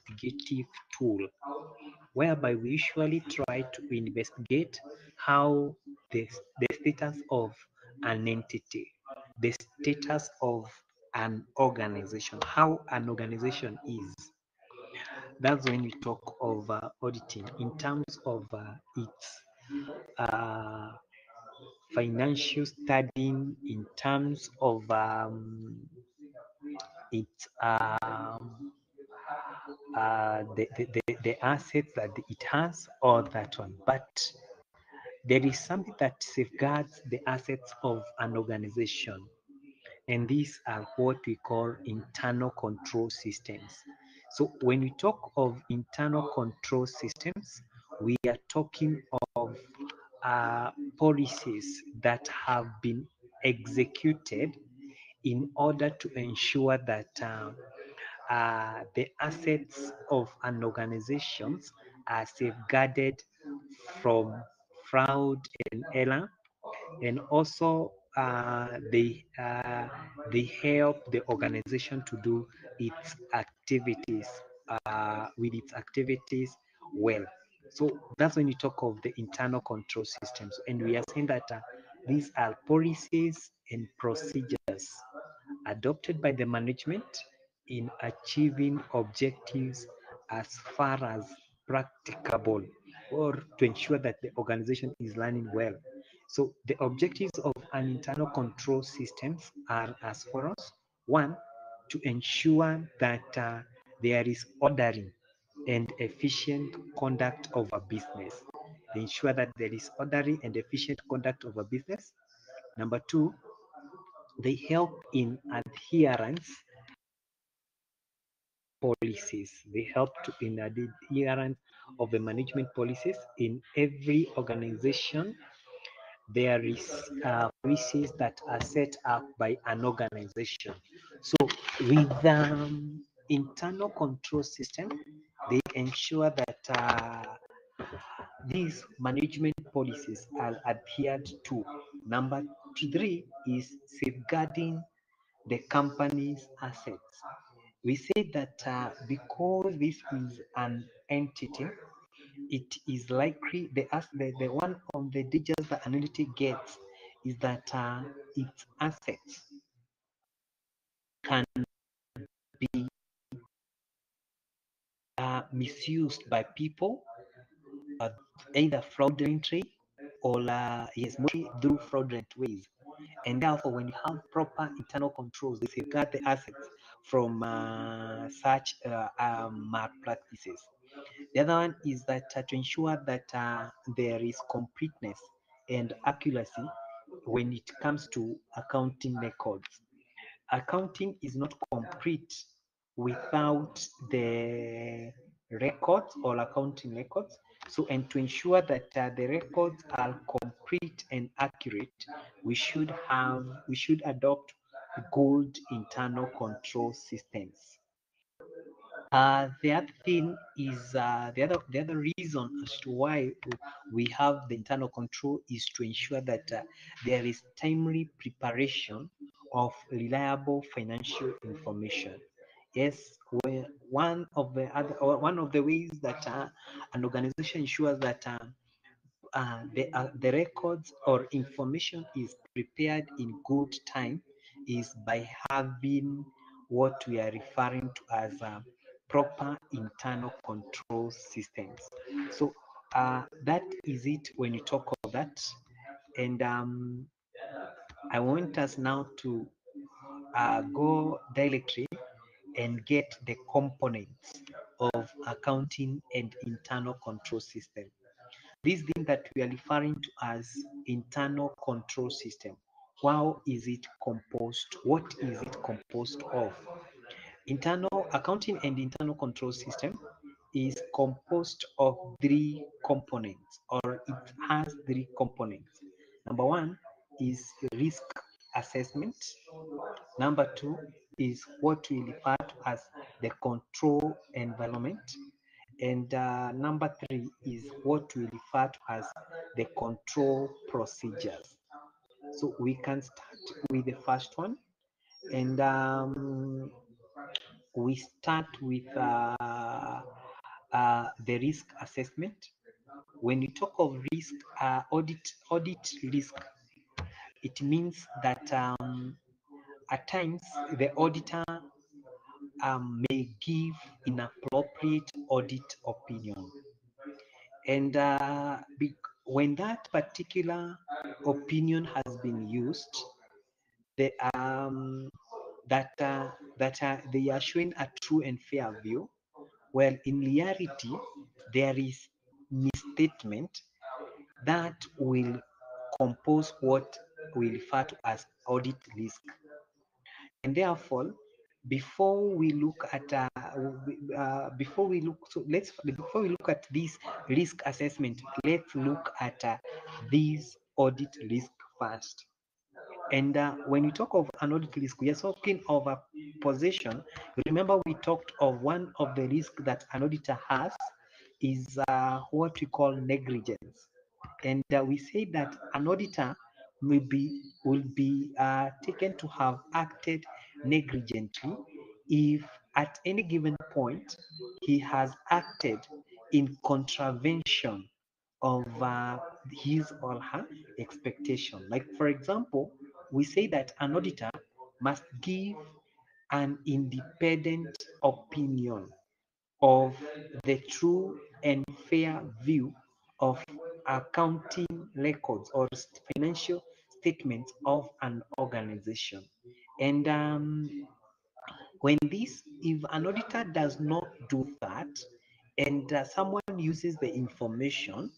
investigative tool whereby we usually try to investigate how the status of an entity, the status of an organization, how an organization is. That's when we talk of auditing in terms of its uh, financial studying, in terms of its the assets that it has, or that one. But there is something that safeguards the assets of an organization, and these are what we call internal control systems. So when we talk of internal control systems, we are talking of policies that have been executed in order to ensure that the assets of an organization are safeguarded from fraud and error, and also they help the organization to do its activities with its activities well. So that's when you talk of the internal control systems, and we are saying that these are policies and procedures adopted by the management in achieving objectives as far as practicable, or to ensure that the organization is running well. So the objectives of an internal control systems are as follows. One, to ensure that there is orderly and efficient conduct of a business. They ensure that there is orderly and efficient conduct of a business. Number two, they help in adherence policies. They help to in adherence of the management policies in every organization. There is policies that are set up by an organization. So with internal control system, they ensure that these management policies are adhered to. Number three is safeguarding the company's assets. We say that because this is an entity, it is likely the one of the dangers that an entity gets is that its assets can be misused by people, uh, either fraudulently or yes, mostly through fraudulent ways. And therefore, when you have proper internal controls, they safeguard the assets from such malpractices. The other one is that to ensure that there is completeness and accuracy when it comes to accounting records. Accounting is not complete without the records or accounting records. So, and to ensure that the records are complete and accurate, we should adopt good internal control systems. The other thing is the other reason as to why we have the internal control is to ensure that there is timely preparation of reliable financial information. Yes, one of the ways that an organization ensures that the records or information is prepared in good time is by having what we are referring to as proper internal control systems. So that is it when you talk of that. And I want us now to go directly and get the components of accounting and internal control system. This thing that we are referring to as internal control system, how is it composed? What is it composed of? Internal accounting and internal control system is composed of three components, or it has three components. Number one is risk assessment. Number two is what we refer to as the control environment. And number three is what we refer to as the control procedures. So we can start with the first one, and we start with the risk assessment. When we talk of risk, audit risk, it means that at times the auditor may give inappropriate audit opinion, and when that particular opinion has been used, the they are showing a true and fair view. Well, in reality, there is misstatement that will compose what we refer to as audit risk. And therefore, before we look at before we look so let's before we look at this risk assessment, let's look at these audit risk first. And when we talk of an audit risk, we are talking of a possession. Remember, we talked of one of the risks that an auditor has is what we call negligence. And we say that an auditor will be taken to have acted negligently if at any given point he has acted in contravention of his or her expectation. Like, for example, we say that an auditor must give an independent opinion of the true and fair view of accounting records or financial statements of an organization. And if an auditor does not do that, and someone uses the information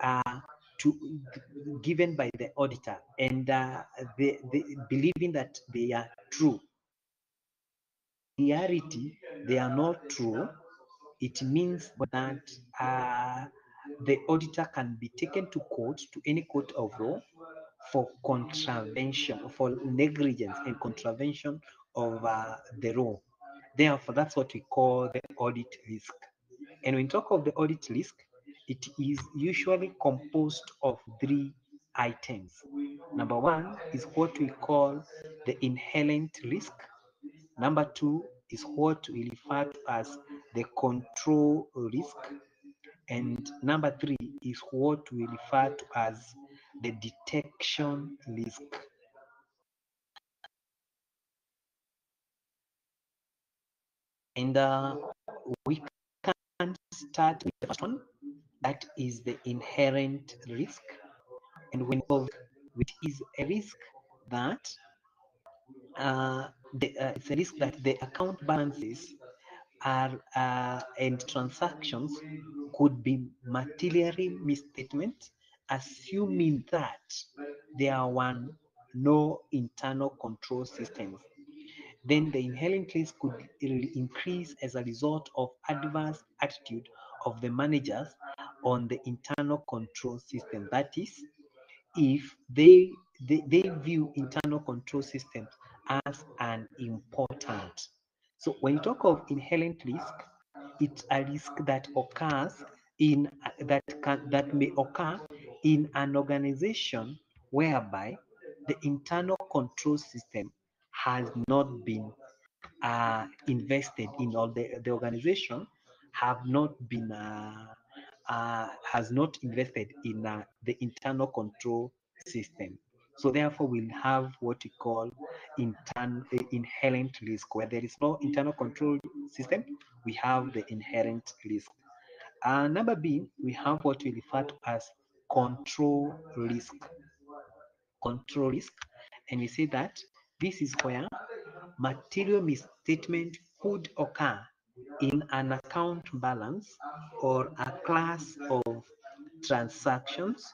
uh, to given by the auditor, and they believing that they are true, in reality they are not true, it means that the auditor can be taken to court, to any court of law, for contravention, for negligence and contravention of the law. Therefore, that's what we call the audit risk. And when we talk of the audit risk, it is usually composed of three items. Number one is what we call the inherent risk. Number two is what we refer to as the control risk. And number three is what we refer to as the detection risk. And we can start with the first one, that is the inherent risk. And when which is a risk that it's a risk that the account balances are and transactions could be materially misstatement, assuming that there were no internal control systems. Then the inherent risk could increase as a result of adverse attitude of the managers on the internal control system. That is, if they view internal control systems as an important. So when you talk of inherent risk, it's a risk that occurs in that may occur in an organization whereby the internal control system has not been invested in, or the organization have not been has not invested in the internal control system. So therefore, we'll have what we call inherent risk. Where there is no internal control system, we have the inherent risk. Number B, we have what we refer to as control risk. Control risk, and we say that this is where material misstatement could occur in an account balance or a class of transactions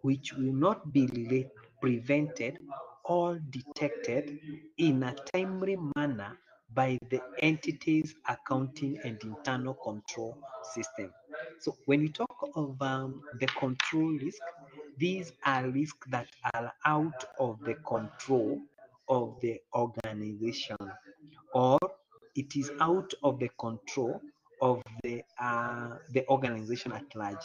which will not be prevented or detected in a timely manner by the entity's accounting and internal control system. So when we talk of the control risk, these are risks that are out of the control of the organization, or it is out of the control of the organization at large.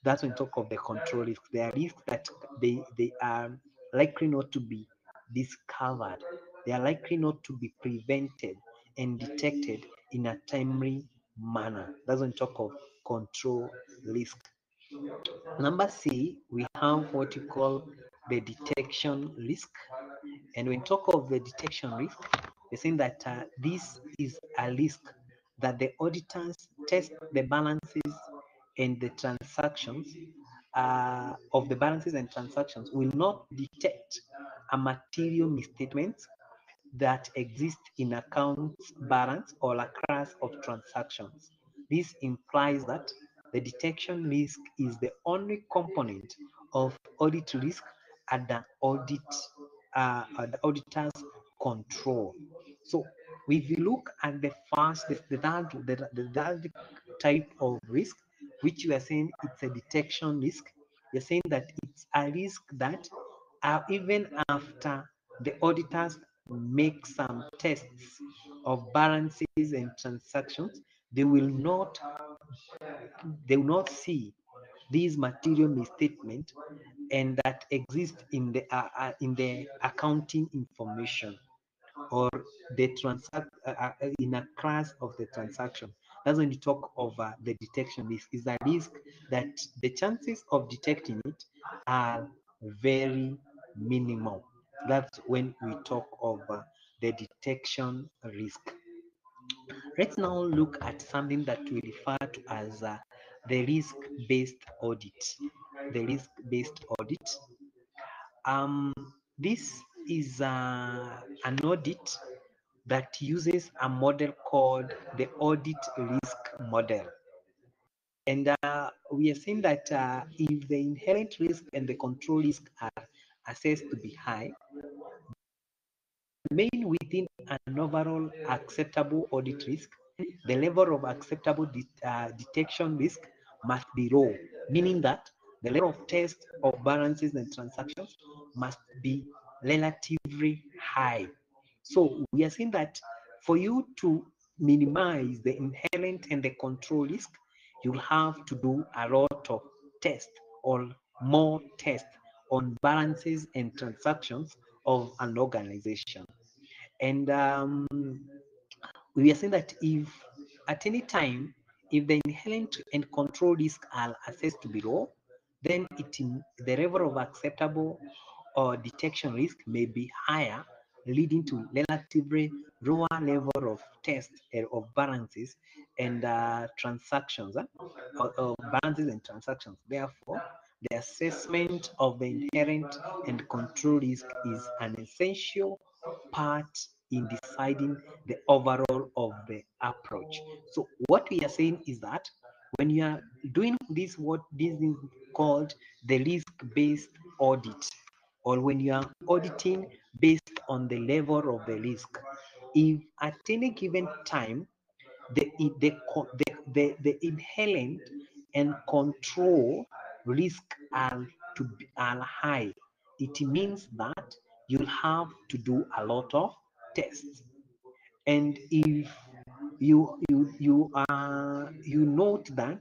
That's when we talk of the control risk. There are risks that they are likely not to be discovered. They are likely not to be prevented and detected in a timely manner. That's when we talk of control risk. Number C, we have what you call the detection risk. And when we talk of the detection risk, we're saying that this is a risk that the auditors test the balances and the transactions of the balances and transactions will not detect a material misstatement that exist in accounts balance or a class of transactions. This implies that the detection risk is the only component of audit risk at the auditor's control. So, if you look at the first, the third type of risk, which you are saying it's a detection risk, you're saying that it's a risk that even after the auditors make some tests of balances and transactions, they will not see these material misstatement and that exist in the accounting information or the in a class of the transaction. That's when you talk of the detection risk. Is a risk that the chances of detecting it are very minimal. That's when we talk of the detection risk. Let's now look at something that we refer to as the risk-based audit. The risk-based audit. Um, this is an audit that uses a model called the audit risk model. And we are saying that if the inherent risk and the control risk are assessed to be high, remain within an overall acceptable audit risk, the level of acceptable detection risk must be low, meaning that the level of test of balances and transactions must be relatively high. So we are saying that for you to minimize the inherent and the control risk, you'll have to do a lot of tests or more tests on balances and transactions of an organization. And we are saying that if at any time, if the inherent and control risk are assessed to be low, then the level of acceptable or detection risk may be higher, leading to relatively lower level of test of balances and transactions, of balances and transactions. Therefore, the assessment of the inherent and control risk is an essential part in deciding the overall of the approach. So what we are saying is that when you are doing this, what this is called the risk-based audit, or when you are auditing based on the level of the risk, if at any given time the inherent and control risk are high, it means that you'll have to do a lot of tests. And if you note that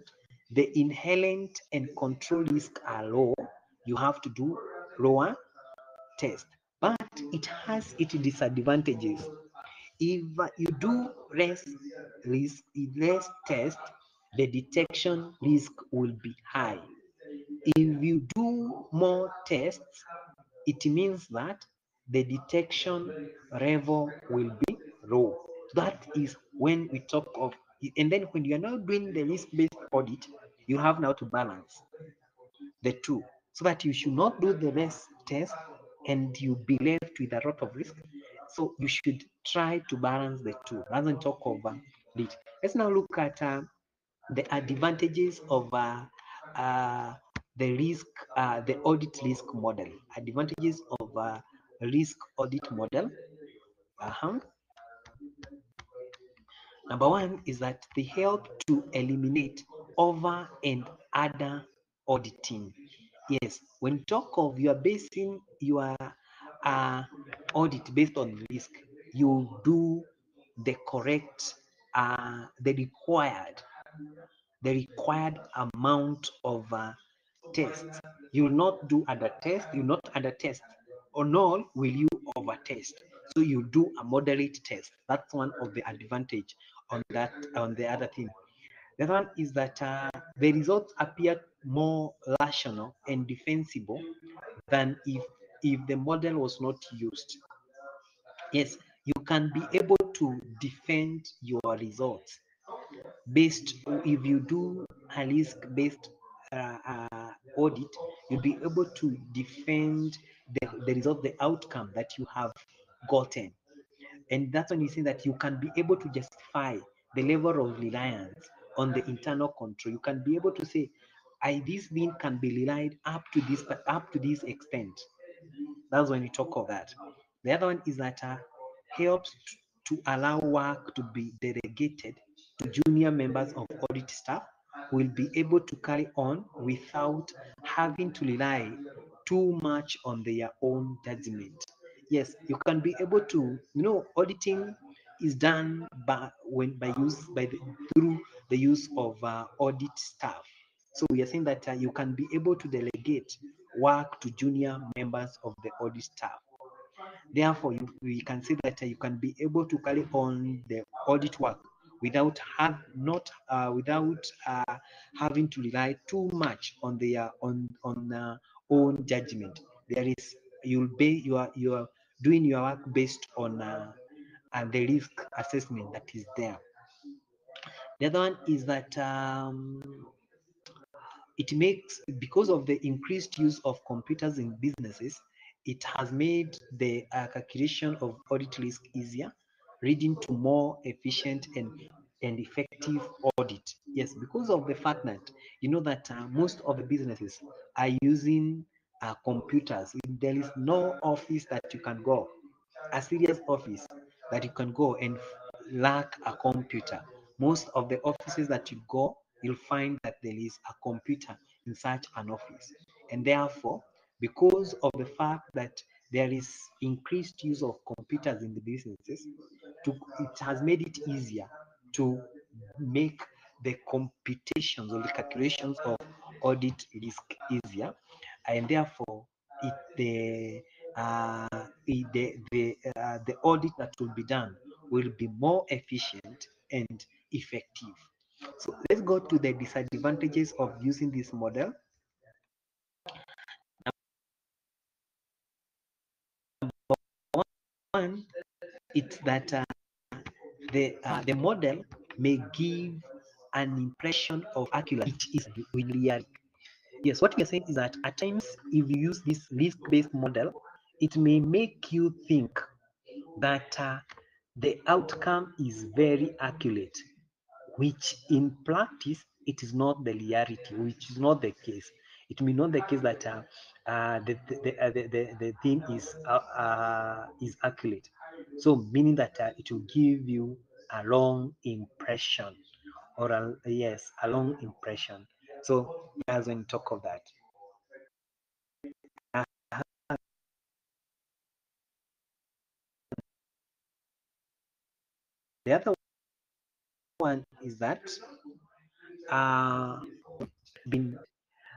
the inherent and control risk are low, you have to do lower test. But it has its disadvantages. If you do less test, the detection risk will be high. If you do more tests, it means that the detection level will be low. That is when we talk of, and then when you are now doing the risk-based audit, you have now to balance the two, so that you should not do the best test and you be left with a lot of risk. So you should try to balance the two rather than talk over it. Let's now look at the advantages of the risk, the audit risk model. Advantages of risk audit model. Uh-huh. Number one is that they help to eliminate over and under auditing. Yes, when you talk of you are basing your audit based on risk, you do the correct, the required amount of tests. You will not do under test, you will not under test, or nor will you over test. So you do a moderate test. That's one of the advantage on that, on the other thing. The other one is that the results appear more rational and defensible than if the model was not used. Yes, you can be able to defend your results based. If you do a risk-based audit, you'll be able to defend the result, the outcome that you have gotten. And that's when you see that you can be able to justify the level of reliance on the internal control. You can be able to say, this thing can be relied up to this extent. That's when we talk of that. The other one is that helps to allow work to be delegated to junior members of audit staff who will be able to carry on without having to rely too much on their own judgment. Yes, you can be able to, auditing is done through the use of audit staff. So we are saying that you can be able to delegate work to junior members of the audit staff. Therefore, we can say that you can be able to carry on the audit work without having to rely too much on their own judgment. There is you are doing your work based on the risk assessment that is there. The other one is that it makes, because of the increased use of computers in businesses, it has made the calculation of audit risk easier, leading to more efficient and effective audit. Yes, because of the fact that that most of the businesses are using computers. There is no office that you can go, a serious office that you can go and lack a computer. Most of the offices that you go, you'll find that there is a computer in such an office. And therefore, because of the fact that there is increased use of computers in the businesses, it has made it easier to make the computations or the calculations of audit risk easier, and therefore the audit that will be done will be more efficient and effective. So let's go to the disadvantages of using this model. One, it's that the model may give an impression of accuracy, which is in reality. Yes, what we are saying is that at times, if you use this risk-based model, it may make you think that the outcome is very accurate, which in practice it is not the reality, which is not the case. It may not the case that the thing is accurate. So meaning that it will give you a wrong impression, or a wrong impression. So as when talk of that. The other one is that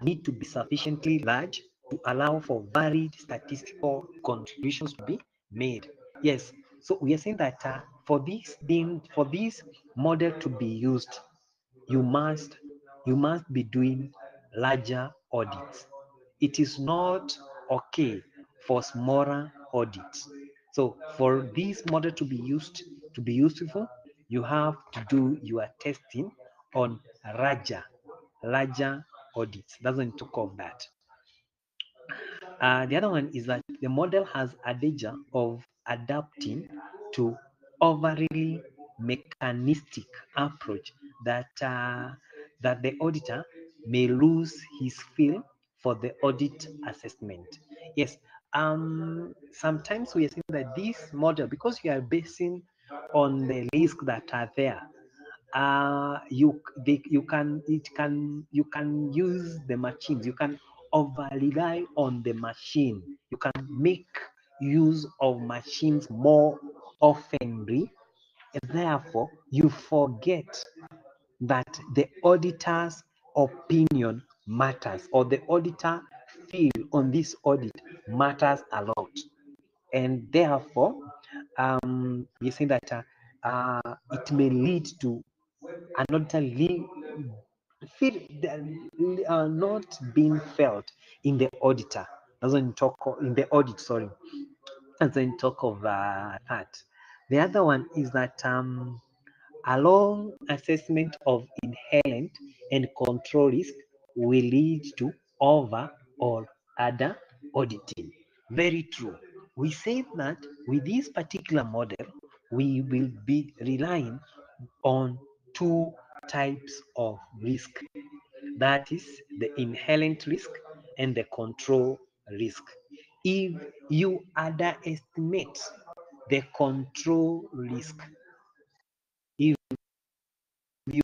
need to be sufficiently large to allow for varied statistical contributions to be made. Yes, so we are saying that for this model to be used, you must be doing larger audits. It is not okay for smaller audits. So for this model to be useful, you have to do your testing on larger audits. Doesn't talk of that. The other one is that the model has a danger of adapting to overly mechanistic approach that the auditor may lose his feel for the audit assessment. Yes, sometimes we are saying that this model, because you are basing on the risk that are there, you can use the machines. You can over rely on the machine. You can make use of machines more oftenly, and therefore you forget that the auditor's opinion matters, or the auditor feel on this audit matters a lot. And therefore we say that it may lead to an auditor feel not being felt in the auditor. Doesn't talk in the audit. Sorry, doesn't talk of that. The other one is that a long assessment of inherent and control risk will lead to over or under auditing. Very true. We say that with this particular model, we will be relying on two types of risk. That is the inherent risk and the control risk. If you underestimate the control risk, if you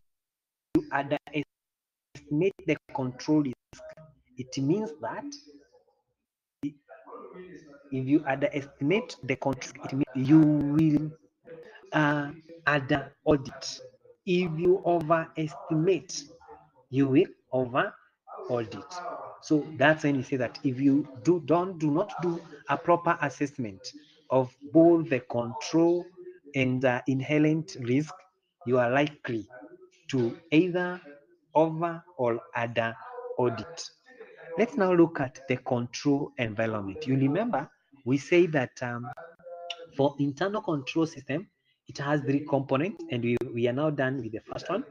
underestimate the control risk, it means that if you underestimate the control, it means you will under audit. If you overestimate, you will over audit. So that's when you say that if you do not do a proper assessment of both the control and inherent risk, you are likely to either over or under audit. Let's now look at the control environment. You remember we say that for internal control system, it has three components, and we are now done with the first one.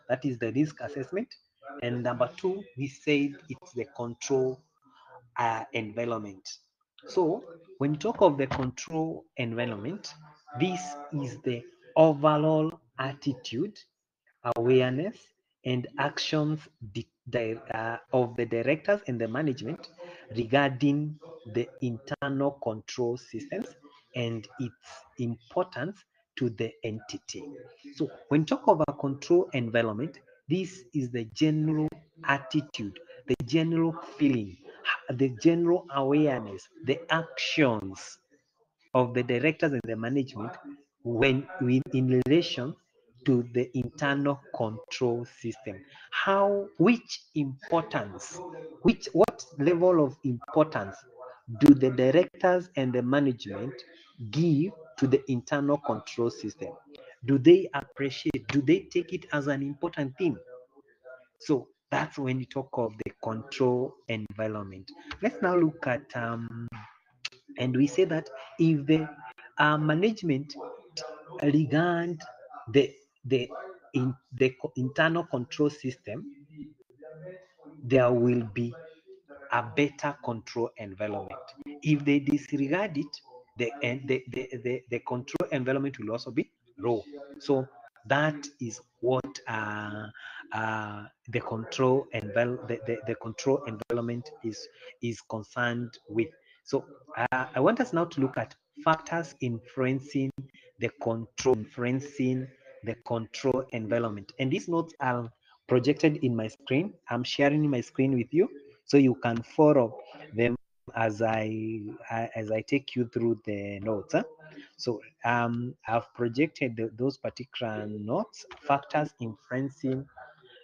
That is the risk assessment. And number two, we said it's the control environment. So when you talk of the control environment, this is the overall attitude, awareness, and actions of the directors and the management regarding the internal control systems and its importance to the entity. So when you talk about control environment, this is the general attitude, the general feeling, the general awareness, the actions of the directors and the management when in relation to the internal control system. Which importance, what level of importance do the directors and the management give to the internal control system? Do they appreciate, do they take it as an important thing? So that's when you talk of the control environment. Let's now look at and we say that if the management regard the internal control system, there will be a better control environment. If they disregard it, the control environment will also be low. So that is what the control the control environment is concerned with. So I want us now to look at factors influencing the control environment. And these notes are projected in my screen. I'm sharing my screen with you so you can follow them as I take you through the notes. So I've projected those particular notes, factors influencing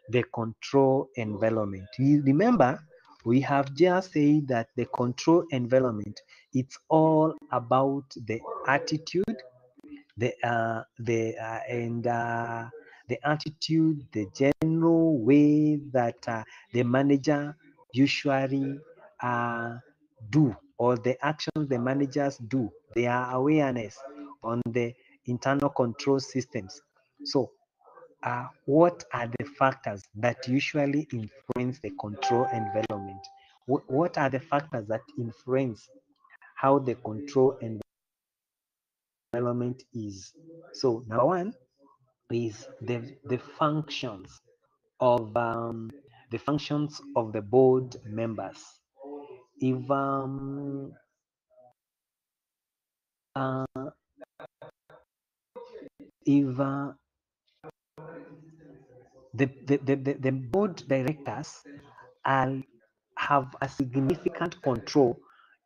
the control environment. You remember, we have just said that the control environment, it's all about the attitude, the attitude, the general way that the manager usually do, or the actions the managers do, their awareness on the internal control systems. So what are the factors that usually influence the control environment? What are the factors that influence how the control environment is? So number one is the functions of the board members. If uh, if the board directors have a significant control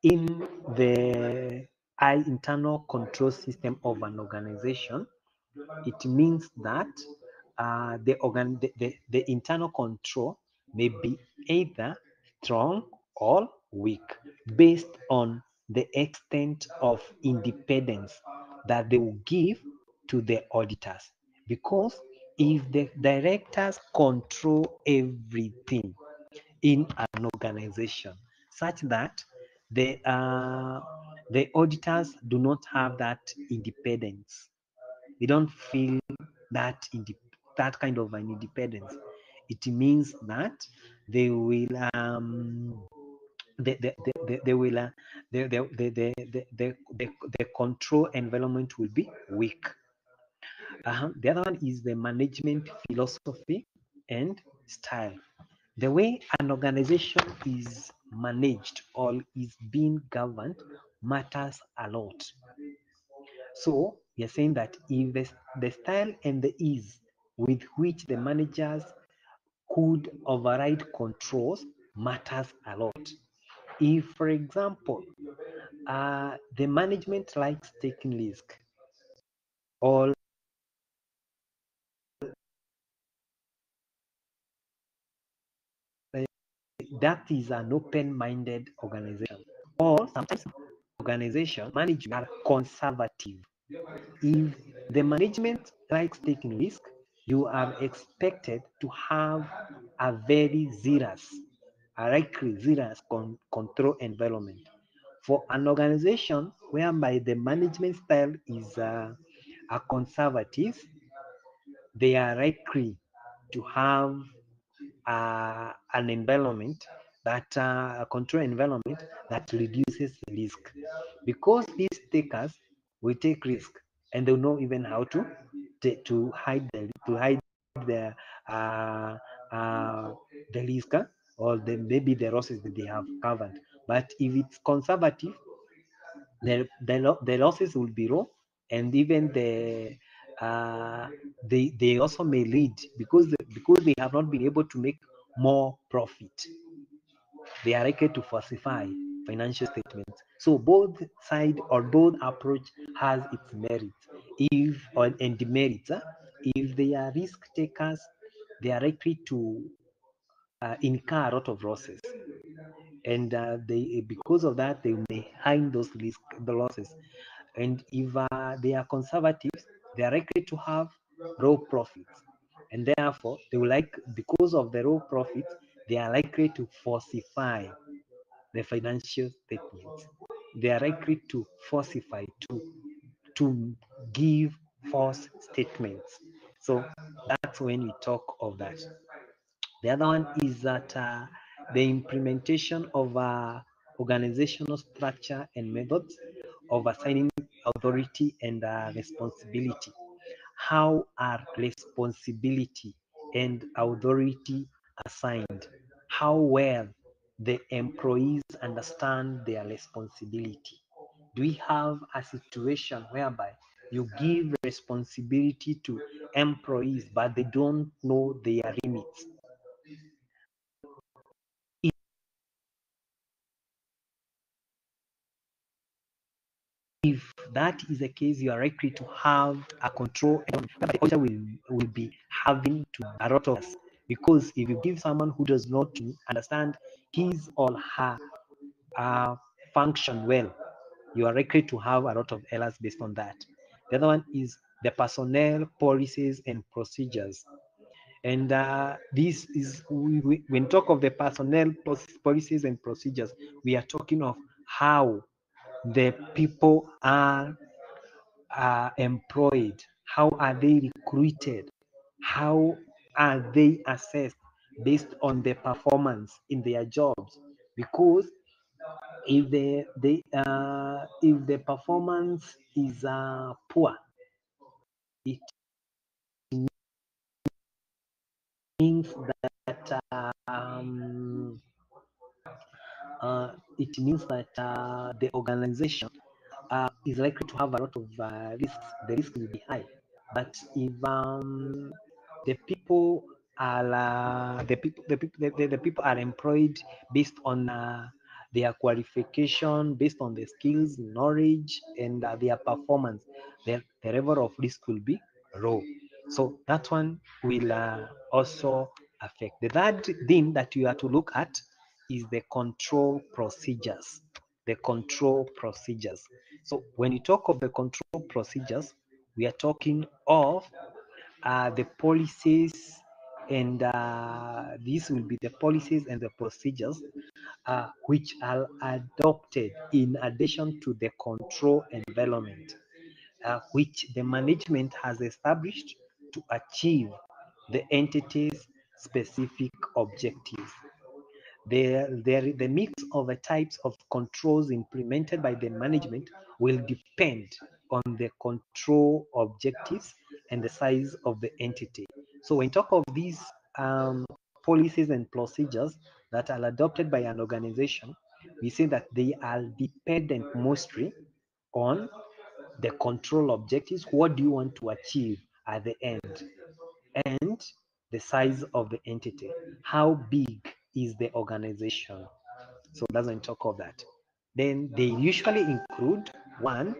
in the internal control system of an organization, it means that the internal control may be either strong or weak based on the extent of independence that they will give to the auditors. Because if the directors control everything in an organization, such that the auditors do not have that independence. They don't feel that that kind of an independence. It means that they will they will the control environment will be weak. The other one is the management philosophy and style. The way an organization is managed or is being governed matters a lot. So we are saying that if the style and the ease with which the managers could override controls matters a lot. If, for example, the management likes taking risk, or that is an open-minded organization, or sometimes organization management are conservative. If the management likes taking risk, you are expected to have a very zealous control environment. For an organization whereby the management style is a conservative, they are likely to have an environment that a control environment that reduces risk, because these takers will take risk and they will know even how to hide the uh, uh, the risk, or maybe the losses that they have covered. But if it's conservative, the losses will be low, and even they also may lead, because they have not been able to make more profit. They are likely to falsify financial statements. So both side or both approach has its merits and demerits. If they are risk takers, they are likely to incur a lot of losses, and they, because of that, they may hide the losses. And if they are conservatives, they are likely to have low profits, and therefore they will because of the low profits, they are likely to falsify the financial statements. They are likely to falsify, to give false statements. So that's when we talk of that. The other one is that the implementation of organizational structure and methods of assigning authority and responsibility. How are responsibility and authority assigned? How well the employees understand their responsibility? Do we have a situation whereby you give responsibility to employees but they don't know their limits? If that is the case, you are likely to have a control, whereby the auditor will be having to a lot of us. Because if you give someone who does not understand his or her function well, you are likely to have a lot of errors based on that. The other one is the personnel policies and procedures. And this is, when talk of the personnel policies and procedures, we are talking of how the people are employed, how are they recruited, how are they assessed based on their performance in their jobs. Because if the performance is poor, it means that the organization is likely to have a lot of risks. The risk will be high. But if the people are the people are employed based on their qualification, based on their skills, knowledge, and their performance, the level of risk will be low. So that one will also affect. The third thing that you have to look at is the control procedures. The control procedures. So when you talk of the control procedures, we are talking of the policies, and these will be the policies and the procedures which are adopted in addition to the control environment which the management has established to achieve the entity's specific objectives. The mix of the types of controls implemented by the management will depend on the control objectives and the size of the entity. So when talk of these policies and procedures that are adopted by an organization, we say that they are dependent mostly on the control objectives. What do you want to achieve at the end? And the size of the entity. How big is the organization? So it doesn't talk of that. Then they usually include one,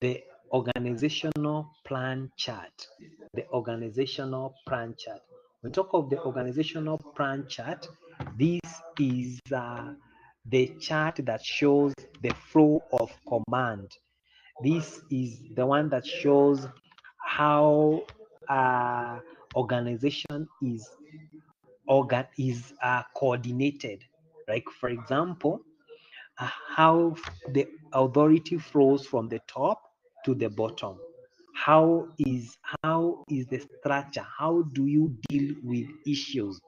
the organizational plan chart. The organizational plan chart. When we talk of the organizational plan chart, this is the chart that shows the flow of command. This is the one that shows how organization is coordinated. Like for example, how the authority flows from the top to the bottom. How is the structure? How do you deal with issues?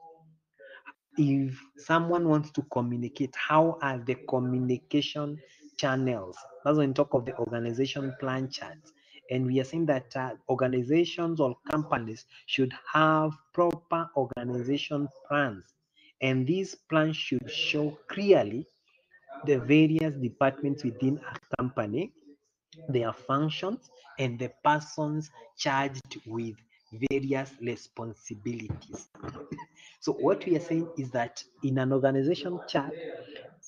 If someone wants to communicate, how are the communication channels? That's when we talk of the organization plan charts. And we are saying that organizations or companies should have proper organization plans. And these plans should show clearly the various departments within a company, their functions, and the persons charged with various responsibilities. So what we are saying is that in an organization chart,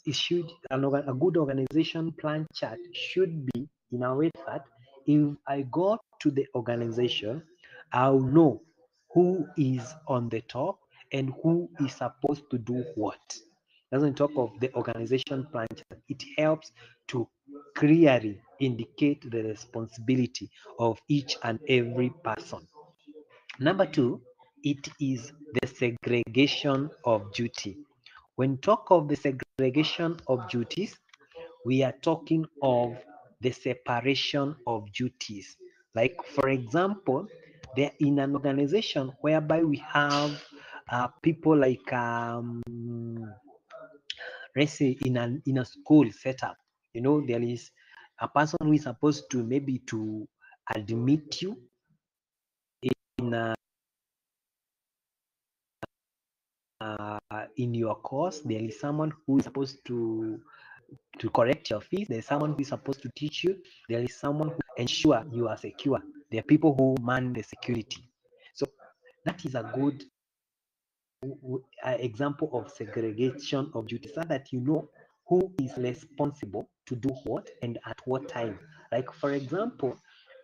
a good organization plan chart should be in a way that if I go to the organization, I'll know who is on the top and who is supposed to do what. Doesn't talk of the organization plan chart. It helps to clearly indicate the responsibility of each and every person. Number two, it is the segregation of duty. When talk of the segregation of duties, we are talking of the separation of duties. Like for example, there in an organization whereby we have people like let's say in a school setup, there is a person who is supposed to maybe to admit you in your course. There is someone who is supposed to correct your fees. There's someone who is supposed to teach you. There is someone who ensure you are secure. There are people who man the security. So that is a good example of segregation of duties, so that you know who is responsible to do what and at what time. Like for example,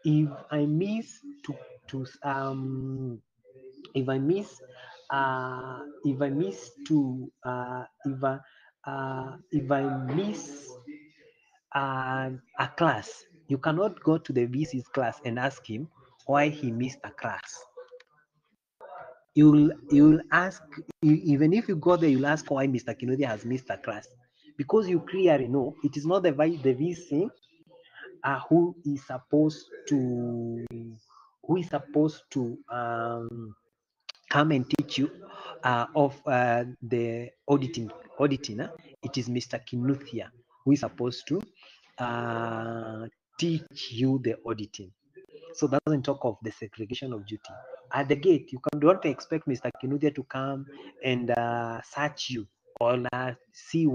if I miss to if I miss if I miss to if I miss a class, you cannot go to the VC's class and ask him why he missed a class. You'll ask, even if you go there, you'll ask why Mr. Kinodia has missed a class, because you clearly know it is not the VC who is supposed to come and teach you of the auditing. It is Mr. Kinuthia who is supposed to teach you the auditing. So that doesn't talk of the segregation of duty. At the gate, you don't expect Mr. Kinuthia to come and search you or see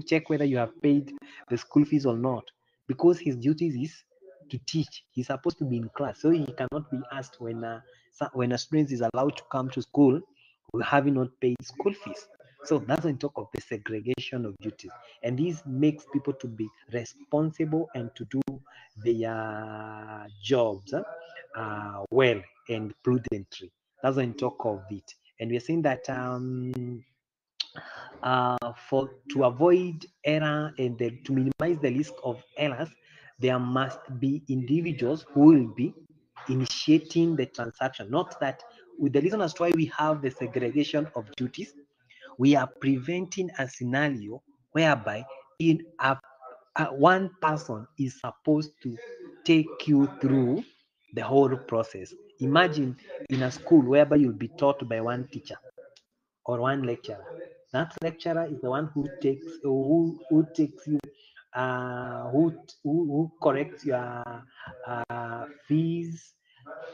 check whether you have paid the school fees or not, because his duties is to teach. He's supposed to be in class, so he cannot be asked when a student is allowed to come to school having not paid school fees. So that's when talk of the segregation of duties, and this makes people to be responsible and to do their jobs well and prudently. That's when talk of it, and we're saying that to avoid error and to minimize the risk of errors, there must be individuals who will be initiating the transaction. Not that, with the reason as to why we have the segregation of duties, we are preventing a scenario whereby one person is supposed to take you through the whole process. Imagine in a school whereby you'll be taught by one teacher or one lecturer. That lecturer is the one who takes you, who corrects your fees,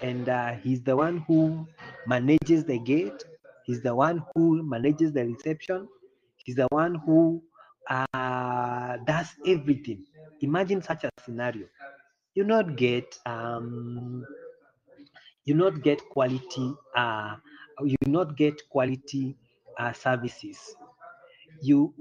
and he's the one who manages the gate. He's the one who manages the reception. He's the one who does everything. Imagine such a scenario. You not get quality services. You're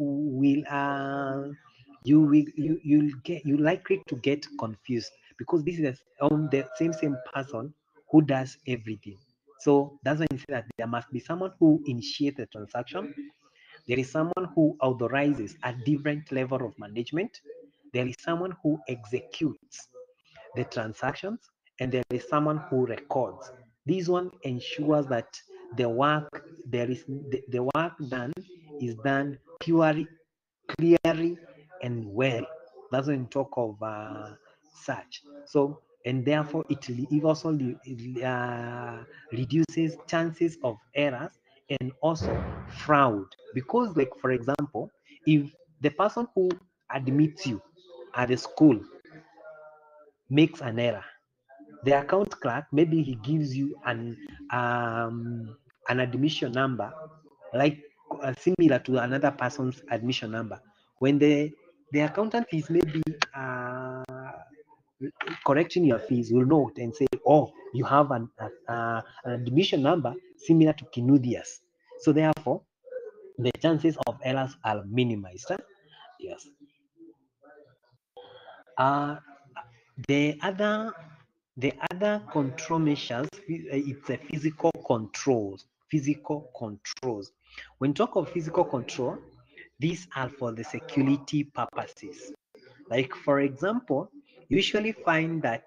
likely to get confused, because this is on the same person who does everything. So that's why you say that there must be someone who initiates the transaction. There is someone who authorizes a different level of management. There is someone who executes the transactions, and there is someone who records. This one ensures that the work the work done is done purely, clearly, and well. That's when you talk of such. So, and therefore it also reduces chances of errors and also fraud. Because, like, for example, if the person who admits you at the school makes an error, the account clerk, maybe he gives you an admission number, like similar to another person's admission number. When the accountant is maybe correcting your fees, will note and say, oh, you have an admission number similar to Kinudia's. So therefore, the chances of errors are minimized. Huh? Yes. The other control measures, it's a physical controls. Physical controls. When talk of physical control, these are for the security purposes. Like, for example, you usually find that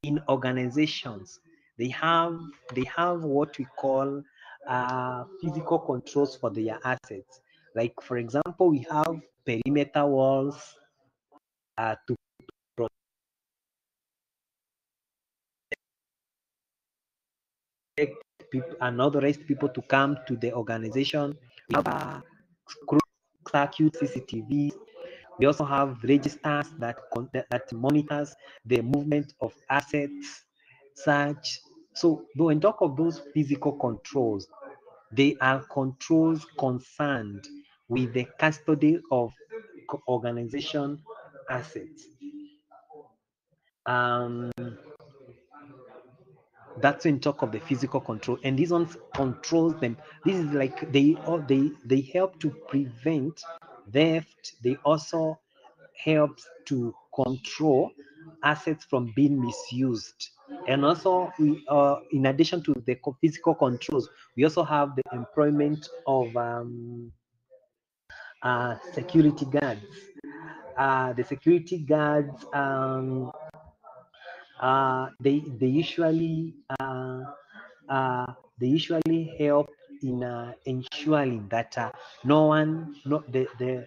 in organizations they have what we call physical controls for their assets. Like, for example, we have perimeter walls to people and authorized people to come to the organization. We have circuit CCTV. We also have registers that monitors the movement of assets, such. So when talk of those physical controls, they are controls concerned with the custody of organization assets. That's when talk of the physical control, and these ones controls them. This is like they help to prevent theft. They also help to control assets from being misused. And also, in addition to the physical controls, we also have the employment of security guards. The security guards, they usually help in ensuring that no one, the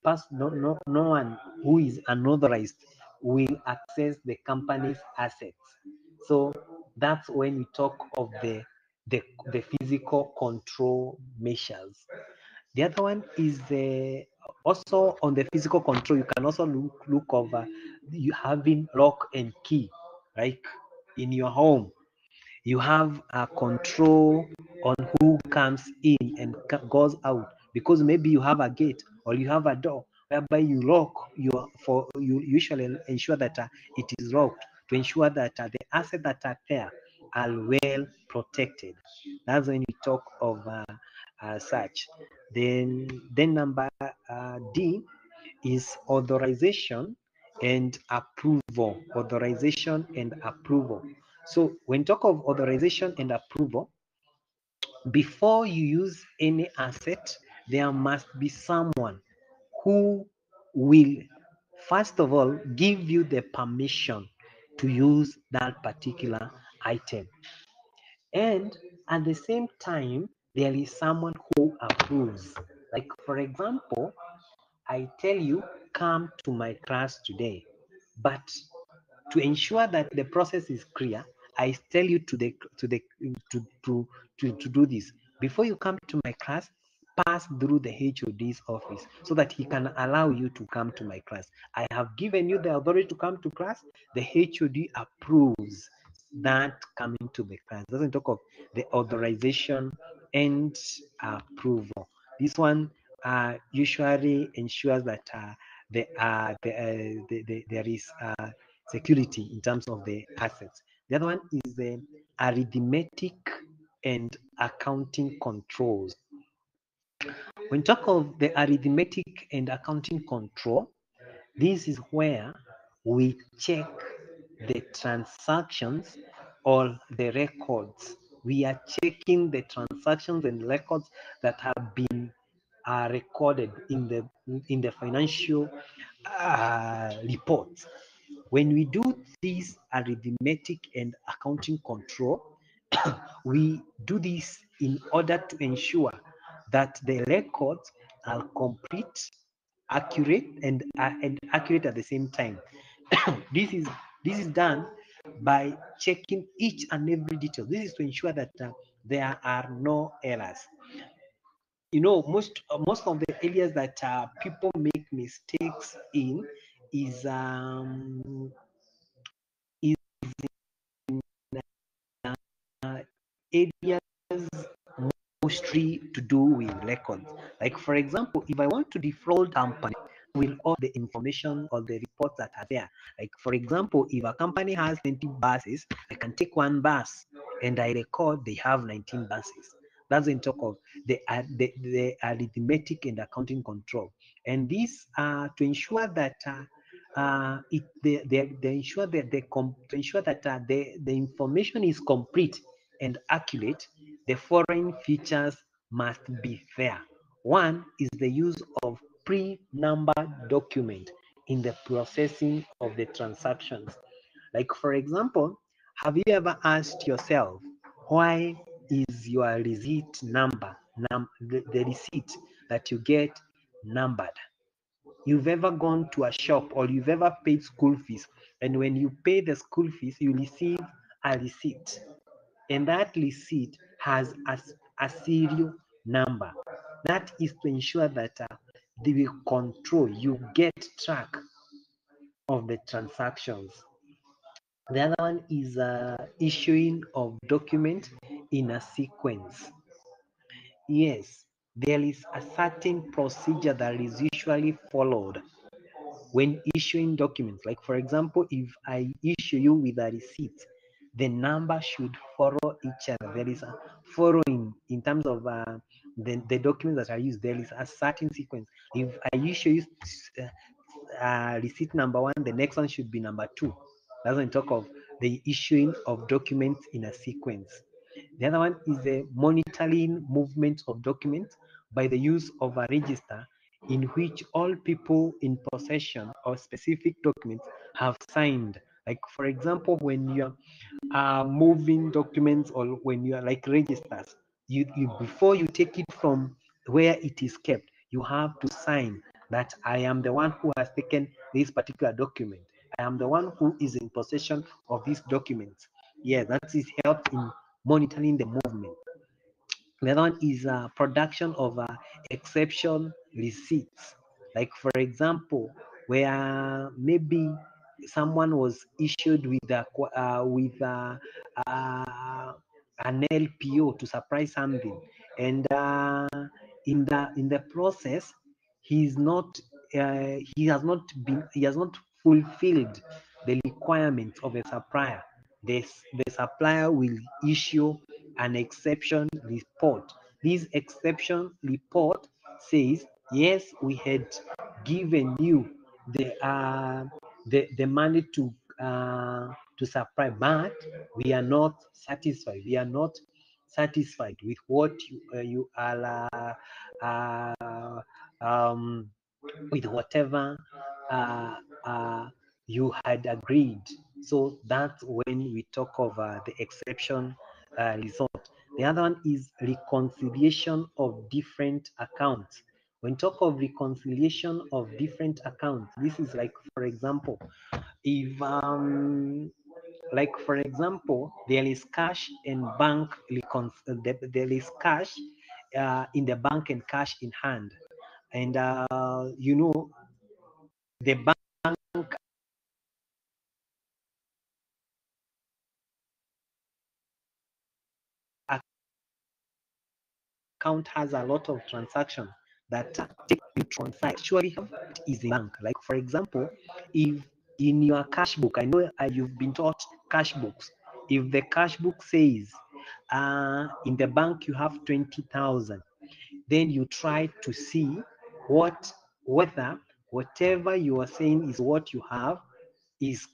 person, no one who is unauthorized will access the company's assets. So that's when we talk of the physical control measures. The other one is also on the physical control. You can also look over you having lock and key, like in your home. You have a control on who comes in and goes out, because maybe you have a gate or you have a door whereby you lock you usually ensure that it is locked, to ensure that the assets that are there are well protected. That's when we talk of such. Then number D is authorization and approval. Authorization and approval. So when talk of authorization and approval, before you use any asset, there must be someone who will first of all, give you the permission to use that particular item. And at the same time, there is someone who approves. Like, for example, I tell you, come to my class today. But to ensure that the process is clear, I tell you to do this. Before you come to my class, pass through the HOD's office so that he can allow you to come to my class. I have given you the authority to come to class. The HOD approves that coming to the class. Doesn't talk of the authorization and approval. This one usually ensures that there is security in terms of the assets. The other one is the arithmetic and accounting controls. When talk of the arithmetic and accounting control, this is where we check the transactions or the records. We are checking the transactions and records that have been recorded in the financial reports. When we do this arithmetic and accounting control, we do this in order to ensure that the records are complete, accurate, and accurate at the same time. this is done by checking each and every detail. This is to ensure that there are no errors. You know, most of the areas that people make mistakes in is areas mostly to do with records. Like, for example, if I want to defraud company with all the information or the reports that are there. Like, for example, if a company has 20 buses, I can take one bus and I record they have 19 buses. That's in talk of the arithmetic and accounting control. And this to ensure that they ensure that to ensure that the information is complete and accurate, the following features must be there. One is the use of pre-numbered document in the processing of the transactions. Like, for example, have you ever asked yourself, why is your receipt number, the receipt that you get numbered? You've ever gone to a shop or you've ever paid school fees, and when you pay the school fees, you receive a receipt, and that receipt has a serial number. That is to ensure that they will control, you get track of the transactions. The other one is issuing of document in a sequence. Yes, there is a certain procedure that is usually followed when issuing documents. Like, for example, if I issue you with a receipt, the number should follow each other. There is a following in terms of the documents that are used. There is a certain sequence. If I issue you receipt number one, the next one should be number two. That's when talk of the issuing of documents in a sequence. The other one is the monitoring movement of documents by the use of a register in which all people in possession of specific documents have signed. Like, for example, when you're moving documents or when you are like registers, you before you take it from where it is kept, you have to sign that I am the one who has taken this particular document. I am the one who is in possession of these documents. Yeah, that is help in monitoring the movement. The other one is production of exception receipts. Like, for example, where maybe someone was issued with an LPO to supply something, and in the process, he has not fulfilled the requirements of a supplier. The supplier will issue an exception report. This exception report says, yes, we had given you the money to supply, but we are not satisfied. We are not satisfied with what you are uh, um, with whatever you had agreed. So that's when we talk of the exception result. The other one is reconciliation of different accounts. When talk of reconciliation of different accounts, this is like, for example, if like for example, there is cash in bank, there is cash in the bank and cash in hand, and you know the bank account has a lot of transaction that you transact actually have is a bank. Like for example, if in your cash book, I know you've been taught cash books. If the cash book says in the bank you have 20,000, then you try to see whether whatever you are saying is what you have is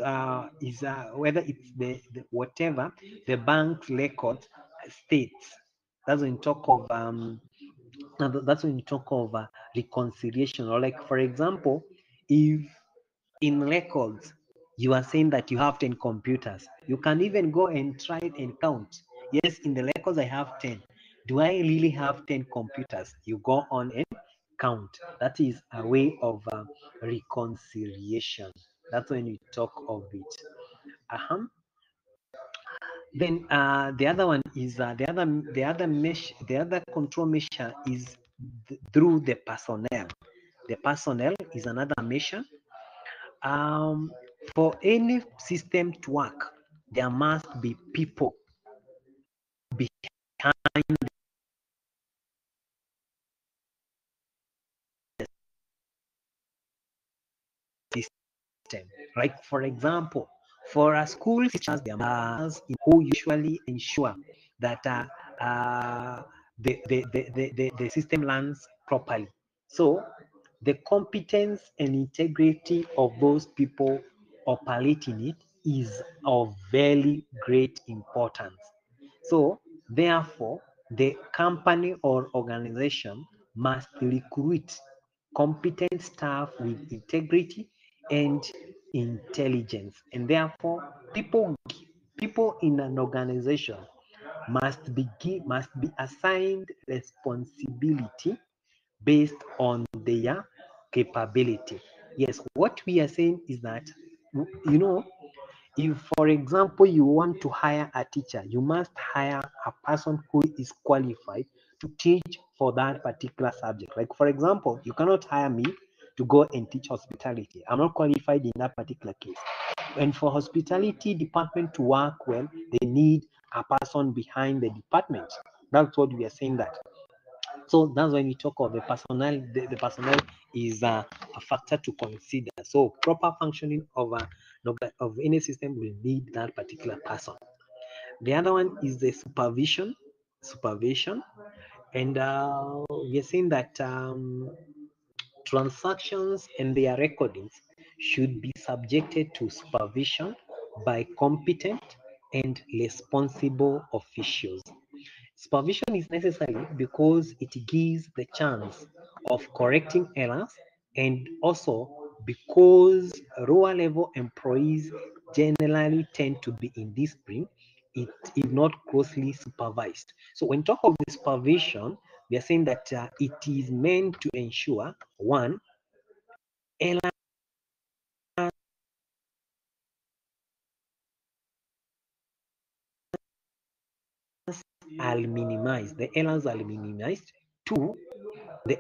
whether it's the whatever the bank record states. That's when you talk of that's when you talk of reconciliation. Or like for example, if in records you are saying that you have 10 computers, you can even go and try it and count. Yes, in the records I have 10. Do I really have 10 computers? You go on and count. That is a way of reconciliation. That's when you talk of it. Uh-huh. Then the other one is the other control measure is through the personnel. The personnel is another measure. Um, for any system to work, there must be people behind the system. Like for example, for a school teachers, there are who usually ensure that the system runs properly. So the competence and integrity of those people operating it is of very great importance. So therefore, the company or organization must recruit competent staff with integrity and intelligence. And therefore, people in an organization must be assigned responsibility based on their capability. Yes, what we are saying is that, you know, if for example you want to hire a teacher, you must hire a person who is qualified to teach for that particular subject. Like for example, you cannot hire me to go and teach hospitality. I'm not qualified in that particular case. And for hospitality department to work well, they need a person behind the department. That's what we are saying that. So that's when we talk of the personnel. The personnel is a factor to consider. So proper functioning of any system will need that particular person. The other one is the supervision. Supervision, and we are saying that transactions and their recordings should be subjected to supervision by competent and responsible officials. Supervision is necessary because it gives the chance of correcting errors, and also because lower level employees generally tend to be indisciplined, it is not closely supervised. So when talk of the supervision, we are saying that it is meant to ensure, one, errors are minimized. The errors are minimized. Two, the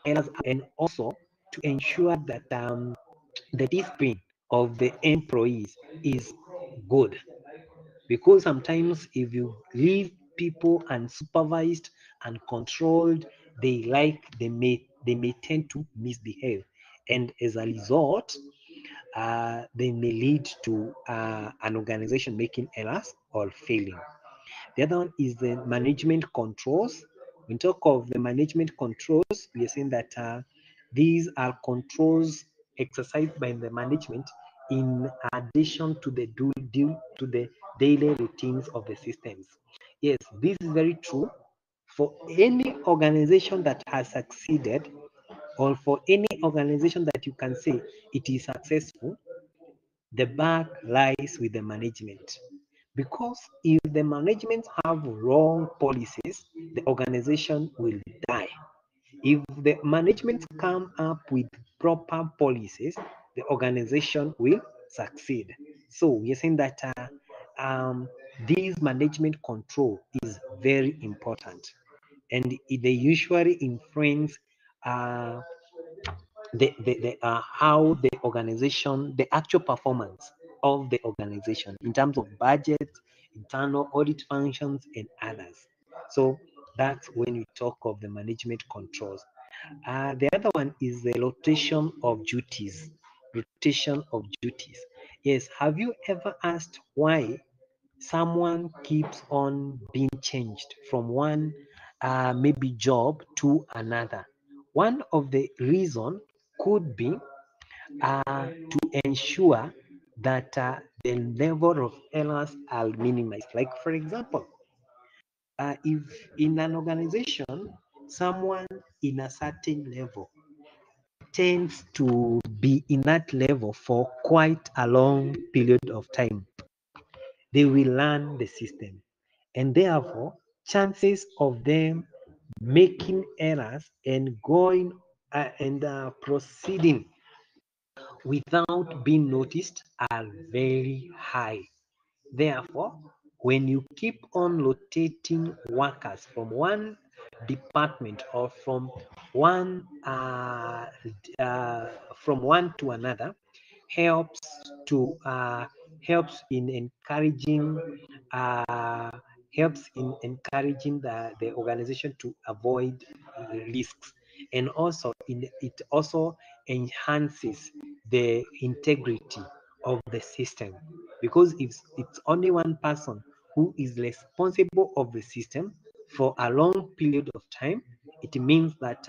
errors, and also to ensure that the discipline of the employees is good. Because sometimes if you leave people unsupervised and controlled, they may tend to misbehave, and as a result, they may lead to an organization making errors or failing. The other one is the management controls. When we talk of the management controls, we are saying that these are controls exercised by the management in addition to to the daily routines of the systems. Yes, this is very true for any organization that has succeeded, or for any organization that you can say it is successful, the buck lies with the management. Because if the management have wrong policies, the organization will die. If the management come up with proper policies, the organization will succeed. So we are saying that this management control is very important, and they usually influence uh, how the organization, the actual performance of the organization in terms of budget, internal audit functions, and others. So that's when we talk of the management controls. The other one is the rotation of duties. Rotation of duties. Yes, have you ever asked why someone keeps on being changed from one maybe job to another? One of the reason could be to ensure that the level of errors are minimized. Like for example, if in an organization, someone in a certain level tends to be in that level for quite a long period of time, they will learn the system. And therefore, chances of them making errors and going and proceeding without being noticed are very high. Therefore, when you keep on rotating workers from one department or from one to another, helps to in encouraging uh, the organization to avoid risks, and also it also enhances the integrity of the system, because if it's only one person who is responsible of the system for a long period of time, it means that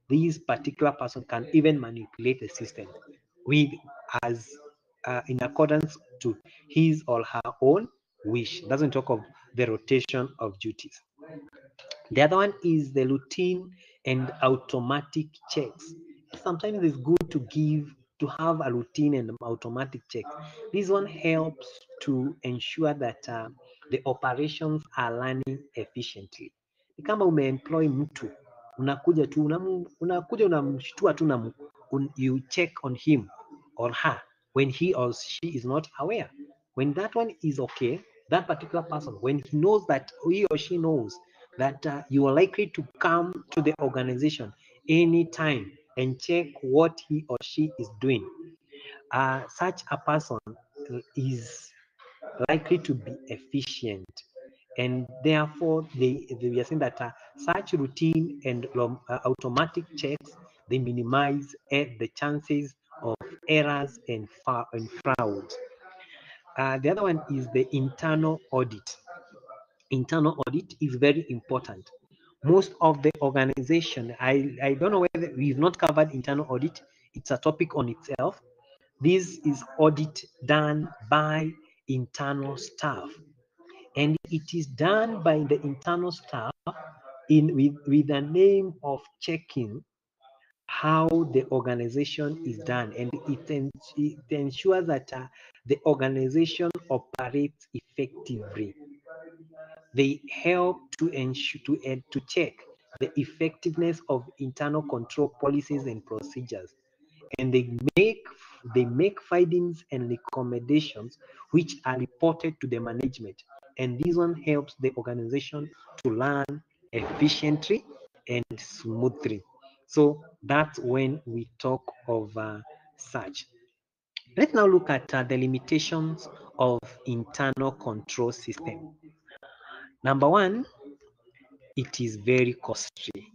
this particular person can even manipulate the system with as in accordance to his or her own wish. Doesn't talk of the rotation of duties. The other one is the routine and automatic checks. Sometimes it's good to have a routine and automatic checks. This one helps to ensure that the operations are running efficiently. Ni kama umeemploy mtu, unakuja unamshtua tu you check on him or her when he or she is not aware. When that one is okay, that particular person, when he knows that he or she knows that you are likely to come to the organization anytime and check what he or she is doing, such a person is likely to be efficient. And therefore, they are saying that such routine and automatic checks, they minimize the chances of errors and fraud. The other one is the internal audit. Internal audit is very important. Most of the organization, I don't know whether we've not covered internal audit. It's a topic on itself. This is audit done by internal staff, and it is done by the internal staff with the name of checking how the organization is done, and it ensures that the organization operates effectively. They help to ensure to check the effectiveness of internal control policies and procedures, and they make findings and recommendations which are reported to the management. And this one helps the organization to run efficiently and smoothly. So that's when we talk of such. Let's now look at the limitations of internal control system. Number one, it is very costly.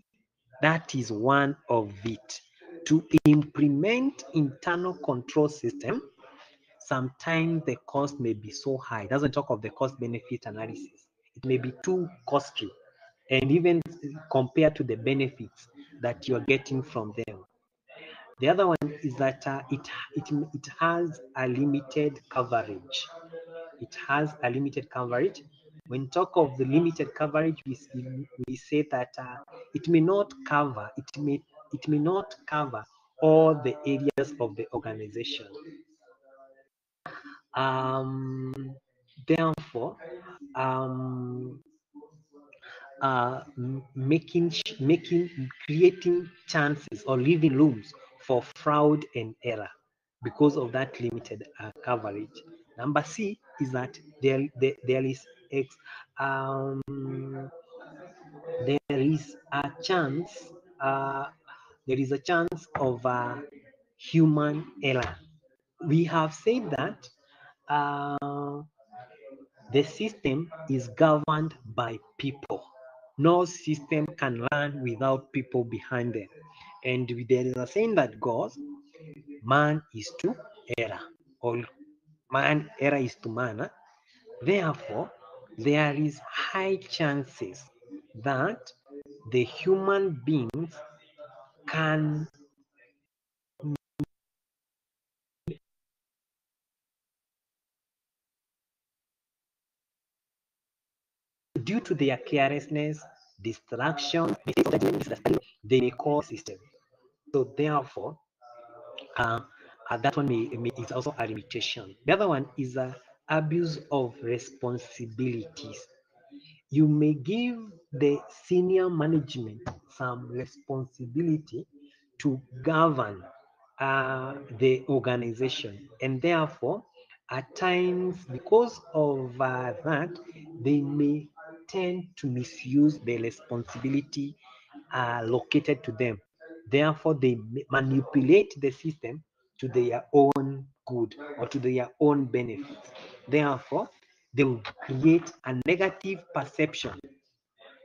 That is one of it. To implement internal control system, sometimes the cost may be so high. It doesn't talk of the cost benefit analysis. It may be too costly, and even compared to the benefits that you are getting from them. The other one is that it has a limited coverage. It has a limited coverage. When talk of the limited coverage, we say that it may not cover all the areas of the organization. Therefore, creating chances or leaving rooms for fraud and error because of that limited coverage. Number C is that there is a chance there is a chance of human error. We have said that the system is governed by people. No system can run without people behind them. And there is a saying that goes, man is to error, or man error is to man. Therefore, there is high chances that the human beings can, due to their carelessness, distraction, they may cause system. So therefore, uh, that one is also a limitation. The other one is abuse of responsibilities. You may give the senior management some responsibility to govern the organization, and therefore at times because of that they may tend to misuse the responsibility located to them. Therefore they manipulate the system to their own good or to their own benefits. Therefore they will create a negative perception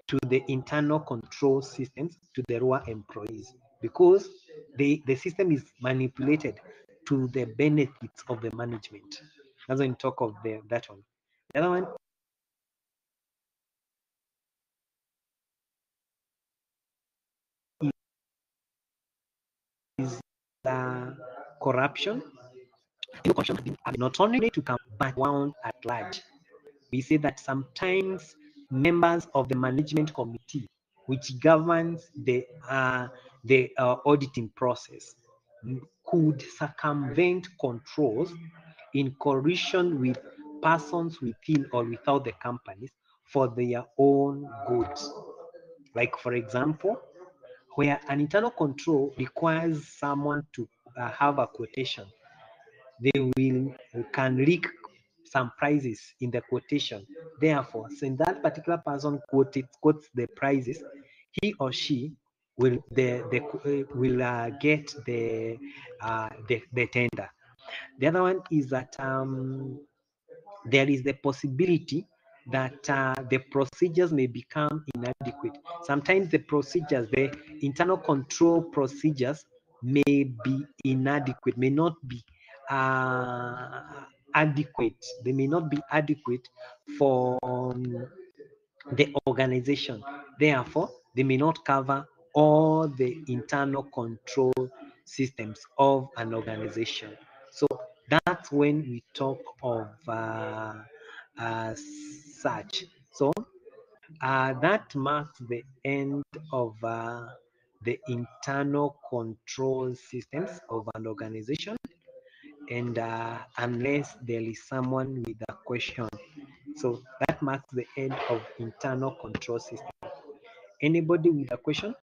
to the internal control systems to the lower employees because the system is manipulated to the benefits of the management. That's when you talk of that one. The other one is corruption. Corruption not only to come but wound at large. We say that sometimes members of the management committee, which governs the auditing process, could circumvent controls in collusion with persons within or without the companies for their own goods. Like, for example, where an internal control requires someone to have a quotation, they can leak some prices in the quotation. Therefore, since that particular person quotes the prices, he or she will get the tender. The other one is that there is the possibility that the procedures may become inadequate. Sometimes the internal control procedures may be inadequate, may not be adequate. They may not be adequate for the organization. Therefore, they may not cover all the internal control systems of an organization. So that's when we talk of such. So that marks the end of the internal control systems of an organization. And unless there is someone with a question, so that marks the end of internal control system. Anybody with a question?